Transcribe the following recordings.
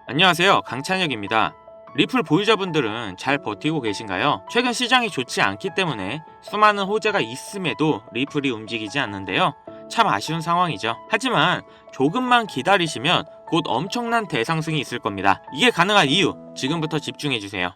안녕하세요, 강찬혁입니다. 리플 보유자분들은 잘 버티고 계신가요? 최근 시장이 좋지 않기 때문에 수많은 호재가 있음에도 리플이 움직이지 않는데요. 참 아쉬운 상황이죠. 하지만 조금만 기다리시면 곧 엄청난 대상승이 있을 겁니다. 이게 가능한 이유, 지금부터 집중해주세요.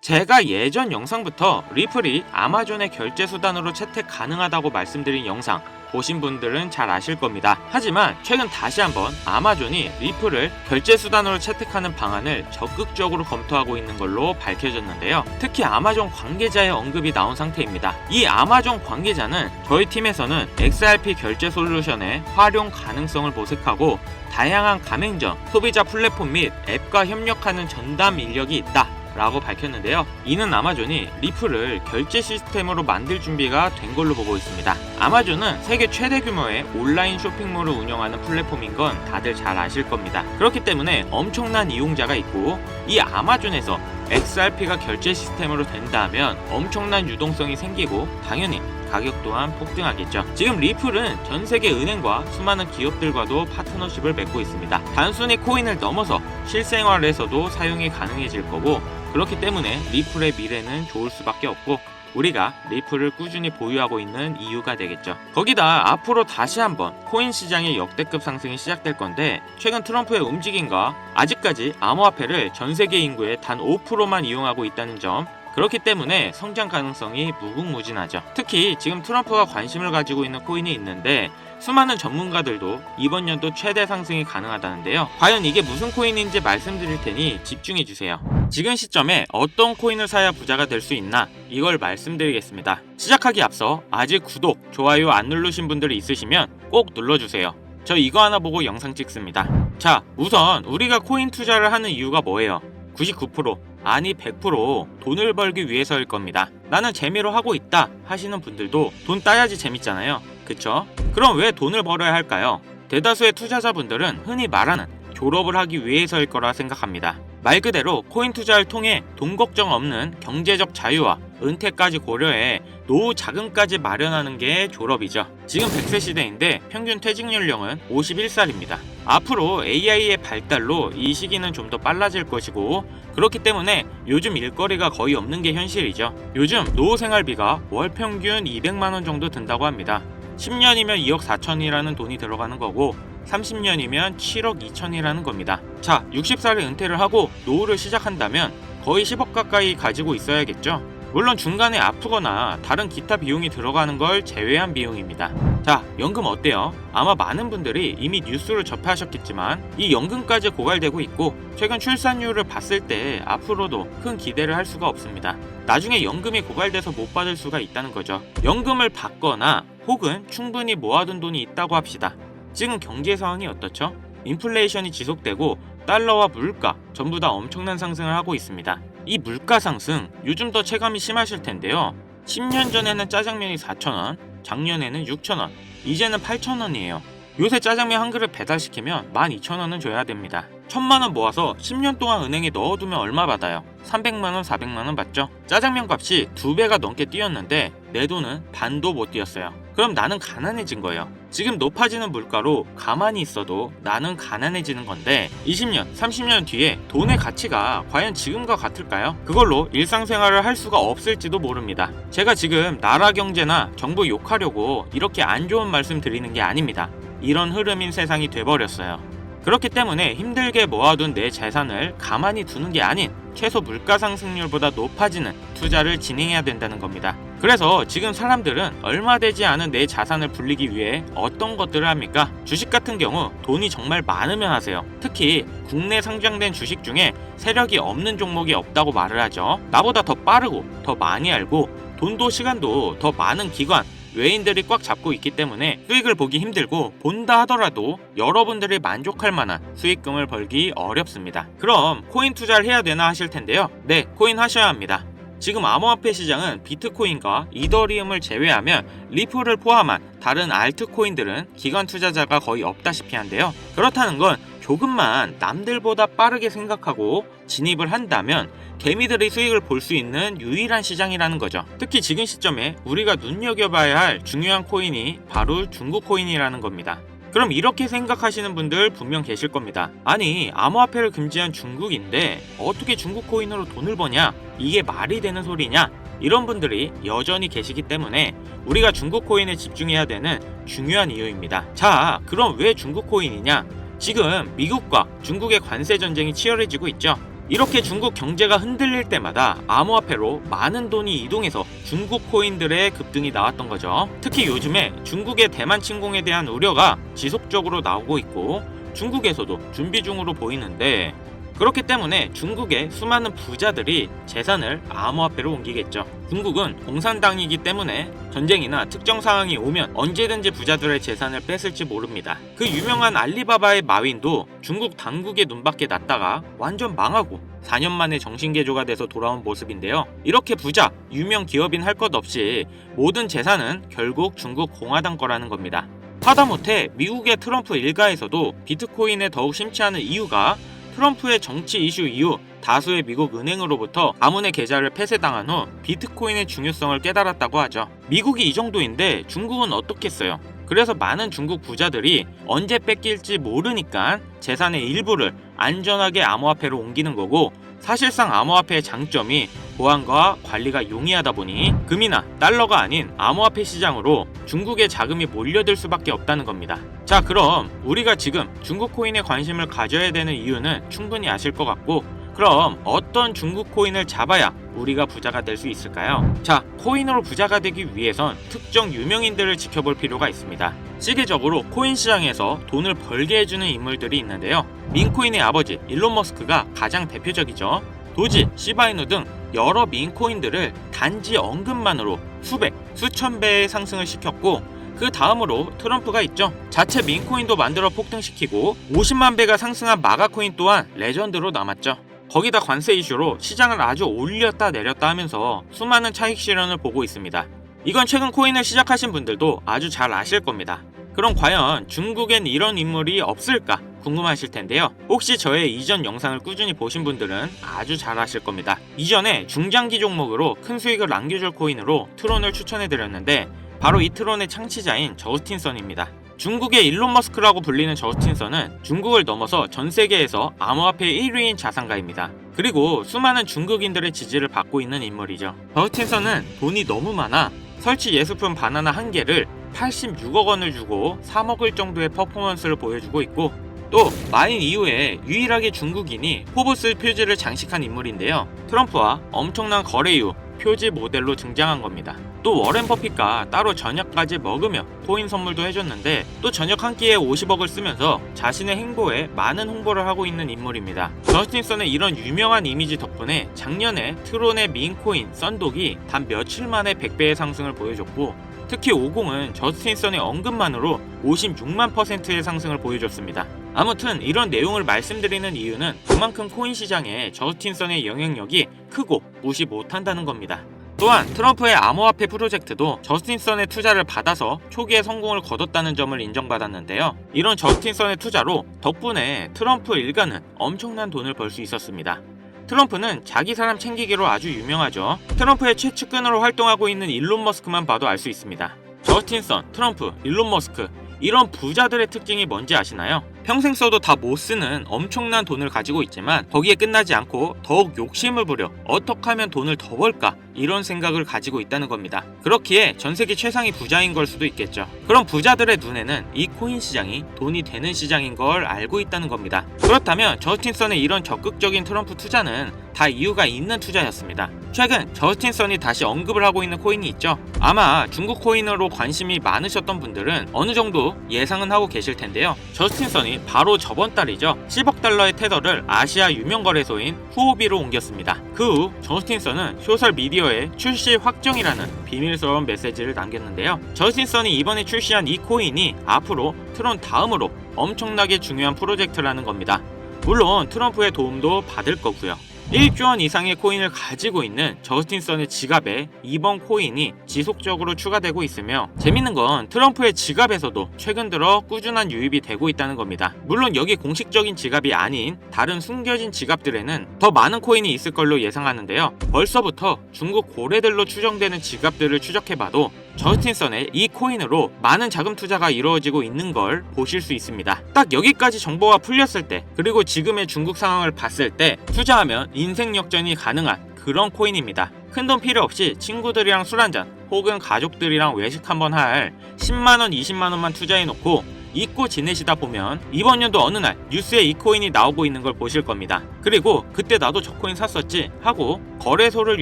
제가 예전 영상부터 리플이 아마존의 결제 수단으로 채택 가능하다고 말씀드린 영상 보신 분들은 잘 아실 겁니다. 하지만 최근 다시 한번 아마존이 리플을 결제 수단으로 채택하는 방안을 적극적으로 검토하고 있는 걸로 밝혀졌는데요. 특히 아마존 관계자의 언급이 나온 상태입니다. 이 아마존 관계자는 저희 팀에서는 XRP 결제 솔루션의 활용 가능성을 모색하고 다양한 가맹점, 소비자 플랫폼 및 앱과 협력하는 전담 인력이 있다 라고 밝혔는데요. 이는 아마존이 리플을 결제 시스템으로 만들 준비가 된 걸로 보고 있습니다. 아마존은 세계 최대 규모의 온라인 쇼핑몰을 운영하는 플랫폼인 건 다들 잘 아실 겁니다. 그렇기 때문에 엄청난 이용자가 있고 이 아마존에서 XRP가 결제 시스템으로 된다면 엄청난 유동성이 생기고 당연히 가격 또한 폭등하겠죠. 지금 리플은 전 세계 은행과 수많은 기업들과도 파트너십을 맺고 있습니다. 단순히 코인을 넘어서 실생활에서도 사용이 가능해질 거고 그렇기 때문에 리플의 미래는 좋을 수밖에 없고 우리가 리플을 꾸준히 보유하고 있는 이유가 되겠죠. 거기다 앞으로 다시 한번 코인 시장의 역대급 상승이 시작될 건데 최근 트럼프의 움직임과 아직까지 암호화폐를 전 세계 인구의 단 5%만 이용하고 있다는 점, 그렇기 때문에 성장 가능성이 무궁무진하죠. 특히 지금 트럼프가 관심을 가지고 있는 코인이 있는데 수많은 전문가들도 이번 연도 최대 상승이 가능하다는데요. 과연 이게 무슨 코인인지 말씀드릴 테니 집중해주세요. 지금 시점에 어떤 코인을 사야 부자가 될 수 있나 이걸 말씀드리겠습니다. 시작하기 앞서 아직 구독, 좋아요 안 누르신 분들이 있으시면 꼭 눌러주세요. 저 이거 하나 보고 영상 찍습니다. 자, 우선 우리가 코인 투자를 하는 이유가 뭐예요? 99% 아니 100% 돈을 벌기 위해서일 겁니다. 나는 재미로 하고 있다 하시는 분들도 돈 따야지 재밌잖아요. 그쵸? 그럼 왜 돈을 벌어야 할까요? 대다수의 투자자분들은 흔히 말하는 졸업을 하기 위해서일 거라 생각합니다. 말 그대로 코인 투자를 통해 돈 걱정 없는 경제적 자유와 은퇴까지 고려해 노후 자금까지 마련하는 게 졸업이죠. 지금 100세 시대인데 평균 퇴직 연령은 51살입니다. 앞으로 AI의 발달로 이 시기는 좀 더 빨라질 것이고 그렇기 때문에 요즘 일거리가 거의 없는 게 현실이죠. 요즘 노후 생활비가 월 평균 200만원 정도 든다고 합니다. 10년이면 2억 4천이라는 돈이 들어가는 거고 30년이면 7억 2천이라는 겁니다. 자, 60살에 은퇴를 하고 노후를 시작한다면 거의 10억 가까이 가지고 있어야겠죠. 물론 중간에 아프거나 다른 기타 비용이 들어가는 걸 제외한 비용입니다. 자, 연금 어때요? 아마 많은 분들이 이미 뉴스를 접하셨겠지만 이 연금까지 고갈되고 있고 최근 출산율을 봤을 때 앞으로도 큰 기대를 할 수가 없습니다. 나중에 연금이 고갈돼서 못 받을 수가 있다는 거죠. 연금을 받거나 혹은 충분히 모아둔 돈이 있다고 합시다. 지금 경제 상황이 어떻죠? 인플레이션이 지속되고 달러와 물가 전부 다 엄청난 상승을 하고 있습니다. 이 물가 상승 요즘 더 체감이 심하실 텐데요. 10년 전에는 짜장면이 4,000원, 작년에는 6,000원, 이제는 8,000원이에요. 요새 짜장면 한 그릇 배달시키면 12,000원은 줘야 됩니다. 1,000만원 모아서 10년 동안 은행에 넣어두면 얼마 받아요? 300만원, 400만원 받죠? 짜장면 값이 2배가 넘게 뛰었는데 내 돈은 반도 못 뛰었어요. 그럼 나는 가난해진 거예요. 지금 높아지는 물가로 가만히 있어도 나는 가난해지는 건데 20년, 30년 뒤에 돈의 가치가 과연 지금과 같을까요? 그걸로 일상생활을 할 수가 없을지도 모릅니다. 제가 지금 나라 경제나 정부 욕하려고 이렇게 안 좋은 말씀 드리는 게 아닙니다. 이런 흐름인 세상이 돼버렸어요. 그렇기 때문에 힘들게 모아둔 내 재산을 가만히 두는 게 아닌 최소 물가 상승률보다 높아지는 투자를 진행해야 된다는 겁니다. 그래서 지금 사람들은 얼마 되지 않은 내 자산을 불리기 위해 어떤 것들을 합니까? 주식 같은 경우 돈이 정말 많으면 하세요. 특히 국내 상장된 주식 중에 세력이 없는 종목이 없다고 말을 하죠. 나보다 더 빠르고 더 많이 알고 돈도 시간도 더 많은 기관, 외인들이 꽉 잡고 있기 때문에 수익을 보기 힘들고 본다 하더라도 여러분들이 만족할 만한 수익금을 벌기 어렵습니다. 그럼 코인 투자를 해야 되나 하실 텐데요. 네, 코인 하셔야 합니다. 지금 암호화폐 시장은 비트코인과 이더리움을 제외하면 리플을 포함한 다른 알트코인들은 기관 투자자가 거의 없다시피 한데요. 그렇다는 건 조금만 남들보다 빠르게 생각하고 진입을 한다면 개미들의 수익을 볼 수 있는 유일한 시장이라는 거죠. 특히 지금 시점에 우리가 눈여겨봐야 할 중요한 코인이 바로 중국 코인이라는 겁니다. 그럼 이렇게 생각하시는 분들 분명 계실 겁니다. 아니, 암호화폐를 금지한 중국인데 어떻게 중국 코인으로 돈을 버냐? 이게 말이 되는 소리냐? 이런 분들이 여전히 계시기 때문에 우리가 중국 코인에 집중해야 되는 중요한 이유입니다. 자, 그럼 왜 중국 코인이냐? 지금 미국과 중국의 관세 전쟁이 치열해지고 있죠. 이렇게 중국 경제가 흔들릴 때마다 암호화폐로 많은 돈이 이동해서 중국 코인들의 급등이 나왔던 거죠. 특히 요즘에 중국의 대만 침공에 대한 우려가 지속적으로 나오고 있고 중국에서도 준비 중으로 보이는데, 그렇기 때문에 중국의 수많은 부자들이 재산을 암호화폐로 옮기겠죠. 중국은 공산당이기 때문에 전쟁이나 특정 상황이 오면 언제든지 부자들의 재산을 뺏을지 모릅니다. 그 유명한 알리바바의 마윈도 중국 당국의 눈밖에 났다가 완전 망하고 4년 만에 정신개조가 돼서 돌아온 모습인데요. 이렇게 부자, 유명 기업인 할 것 없이 모든 재산은 결국 중국 공화당 거라는 겁니다. 하다못해 미국의 트럼프 일가에서도 비트코인에 더욱 심취하는 이유가 트럼프의 정치 이슈 이후 다수의 미국 은행으로부터 가문의 계좌를 폐쇄당한 후 비트코인의 중요성을 깨달았다고 하죠. 미국이 이 정도인데 중국은 어떻겠어요? 그래서 많은 중국 부자들이 언제 뺏길지 모르니까 재산의 일부를 안전하게 암호화폐로 옮기는 거고, 사실상 암호화폐의 장점이 보안과 관리가 용이하다 보니 금이나 달러가 아닌 암호화폐 시장으로 중국의 자금이 몰려들 수밖에 없다는 겁니다. 자, 그럼 우리가 지금 중국 코인에 관심을 가져야 되는 이유는 충분히 아실 것 같고, 그럼 어떤 중국 코인을 잡아야 우리가 부자가 될 수 있을까요? 자, 코인으로 부자가 되기 위해선 특정 유명인들을 지켜볼 필요가 있습니다. 시계적으로 코인 시장에서 돈을 벌게 해주는 인물들이 있는데요. 민코인의 아버지 일론 머스크가 가장 대표적이죠. 도지, 시바이누 등 여러 민코인들을 단지 언급만으로 수백, 수천 배의 상승을 시켰고, 그 다음으로 트럼프가 있죠. 자체 민코인도 만들어 폭등시키고 50만 배가 상승한 마가코인 또한 레전드로 남았죠. 거기다 관세 이슈로 시장을 아주 올렸다 내렸다 하면서 수많은 차익 실현을 보고 있습니다. 이건 최근 코인을 시작하신 분들도 아주 잘 아실 겁니다. 그럼 과연 중국엔 이런 인물이 없을까 궁금하실 텐데요. 혹시 저의 이전 영상을 꾸준히 보신 분들은 아주 잘 아실 겁니다. 이전에 중장기 종목으로 큰 수익을 남겨줄 코인으로 트론을 추천해드렸는데 바로 이 트론의 창시자인 저스틴 선입니다. 중국의 일론 머스크라고 불리는 저스틴 선은 중국을 넘어서 전 세계에서 암호화폐 1위인 자산가입니다. 그리고 수많은 중국인들의 지지를 받고 있는 인물이죠. 저스틴 선은 돈이 너무 많아 설치 예술품 바나나 한 개를 86억 원을 주고 사 먹을 정도의 퍼포먼스를 보여주고 있고, 또 마인 이후에 유일하게 중국인이 포브스 표지를 장식한 인물인데요. 트럼프와 엄청난 거래 이후 표지 모델로 등장한 겁니다. 또 워렌 버핏과 따로 저녁까지 먹으며 코인 선물도 해줬는데, 또 저녁 한 끼에 50억을 쓰면서 자신의 행보에 많은 홍보를 하고 있는 인물입니다. 저스틴 선의 이런 유명한 이미지 덕분에 작년에 트론의 민코인 썬독이 단 며칠 만에 100배의 상승을 보여줬고, 특히 50은 저스틴 선의 언급만으로 56만 %의 상승을 보여줬습니다. 아무튼 이런 내용을 말씀드리는 이유는 그만큼 코인 시장에 저스틴 선의 영향력이 크고 무시 못한다는 겁니다. 또한 트럼프의 암호화폐 프로젝트도 저스틴 선의 투자를 받아서 초기에 성공을 거뒀다는 점을 인정받았는데요. 이런 저스틴 선의 투자로 덕분에 트럼프 일가는 엄청난 돈을 벌 수 있었습니다. 트럼프는 자기 사람 챙기기로 아주 유명하죠. 트럼프의 최측근으로 활동하고 있는 일론 머스크만 봐도 알 수 있습니다. 저스틴 선, 트럼프, 일론 머스크, 이런 부자들의 특징이 뭔지 아시나요? 평생 써도 다 못 쓰는 엄청난 돈을 가지고 있지만 거기에 끝나지 않고 더욱 욕심을 부려 어떻게 하면 돈을 더 벌까, 이런 생각을 가지고 있다는 겁니다. 그렇기에 전세계 최상위 부자인 걸 수도 있겠죠. 그럼 부자들의 눈에는 이 코인 시장이 돈이 되는 시장인 걸 알고 있다는 겁니다. 그렇다면 저스틴 선의 이런 적극적인 트럼프 투자는 다 이유가 있는 투자였습니다. 최근 저스틴 선이 다시 언급을 하고 있는 코인이 있죠. 아마 중국 코인으로 관심이 많으셨던 분들은 어느 정도 예상은 하고 계실 텐데요. 저스틴 선이 바로 저번 달이죠. 10억 달러의 테더를 아시아 유명 거래소인 후오비로 옮겼습니다. 그 후 저스틴 선은 소셜 미디어에 출시 확정이라는 비밀스러운 메시지를 남겼는데요. 저스틴 선이 이번에 출시한 이 코인이 앞으로 트론 다음으로 엄청나게 중요한 프로젝트라는 겁니다. 물론 트럼프의 도움도 받을 거고요. 1조 원 이상의 코인을 가지고 있는 저스틴 선의 지갑에 이번 코인이 지속적으로 추가되고 있으며, 재밌는 건 트럼프의 지갑에서도 최근 들어 꾸준한 유입이 되고 있다는 겁니다. 물론 여기 공식적인 지갑이 아닌 다른 숨겨진 지갑들에는 더 많은 코인이 있을 걸로 예상하는데요. 벌써부터 중국 고래들로 추정되는 지갑들을 추적해봐도 저스틴 선의 이 코인으로 많은 자금 투자가 이루어지고 있는 걸 보실 수 있습니다. 딱 여기까지 정보가 풀렸을 때, 그리고 지금의 중국 상황을 봤을 때 투자하면 인생 역전이 가능한 그런 코인입니다. 큰돈 필요 없이 친구들이랑 술 한잔 혹은 가족들이랑 외식 한번 할 10만원 20만원만 투자해놓고 잊고 지내시다 보면 이번 연도 어느 날 뉴스에 이 코인이 나오고 있는 걸 보실 겁니다. 그리고 그때 나도 저 코인 샀었지 하고 거래소를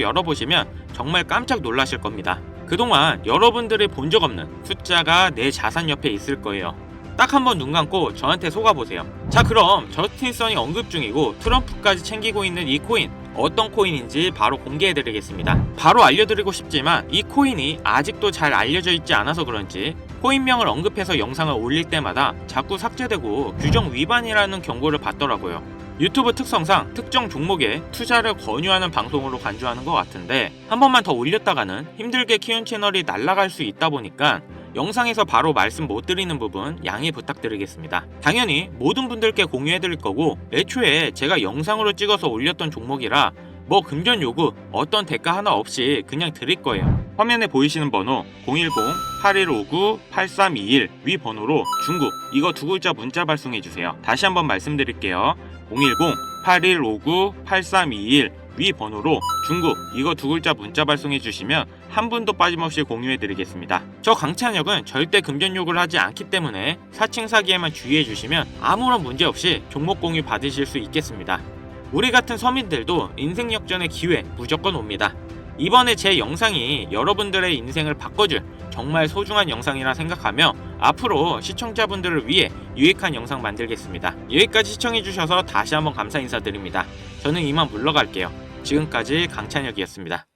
열어보시면 정말 깜짝 놀라실 겁니다. 그동안 여러분들이 본 적 없는 숫자가 내 자산 옆에 있을 거예요. 딱 한번 눈 감고 저한테 속아보세요. 자, 그럼 저스틴 선이 언급 중이고 트럼프까지 챙기고 있는 이 코인, 어떤 코인인지 바로 공개해드리겠습니다. 바로 알려드리고 싶지만 이 코인이 아직도 잘 알려져 있지 않아서 그런지 코인명을 언급해서 영상을 올릴 때마다 자꾸 삭제되고 규정 위반이라는 경고를 받더라고요. 유튜브 특성상 특정 종목에 투자를 권유하는 방송으로 간주하는 것 같은데, 한 번만 더 올렸다가는 힘들게 키운 채널이 날아갈 수 있다 보니까 영상에서 바로 말씀 못 드리는 부분 양해 부탁드리겠습니다. 당연히 모든 분들께 공유해드릴 거고, 애초에 제가 영상으로 찍어서 올렸던 종목이라 뭐 금전 요구 어떤 대가 하나 없이 그냥 드릴 거예요. 화면에 보이시는 번호 010-8159-8321 위 번호로 중국 이거 두 글자 문자 발송해주세요. 다시 한번 말씀드릴게요. 010-8159-8321 위 번호로 중국 이거 두 글자 문자 발송해 주시면 한 분도 빠짐없이 공유해 드리겠습니다. 저 강찬혁은 절대 금전 요구를 하지 않기 때문에 사칭 사기에만 주의해 주시면 아무런 문제 없이 종목 공유 받으실 수 있겠습니다. 우리 같은 서민들도 인생 역전의 기회 무조건 옵니다. 이번에 제 영상이 여러분들의 인생을 바꿔줄 정말 소중한 영상이라 생각하며 앞으로 시청자분들을 위해 유익한 영상 만들겠습니다. 여기까지 시청해주셔서 다시 한번 감사 인사드립니다. 저는 이만 물러갈게요. 지금까지 강찬혁이었습니다.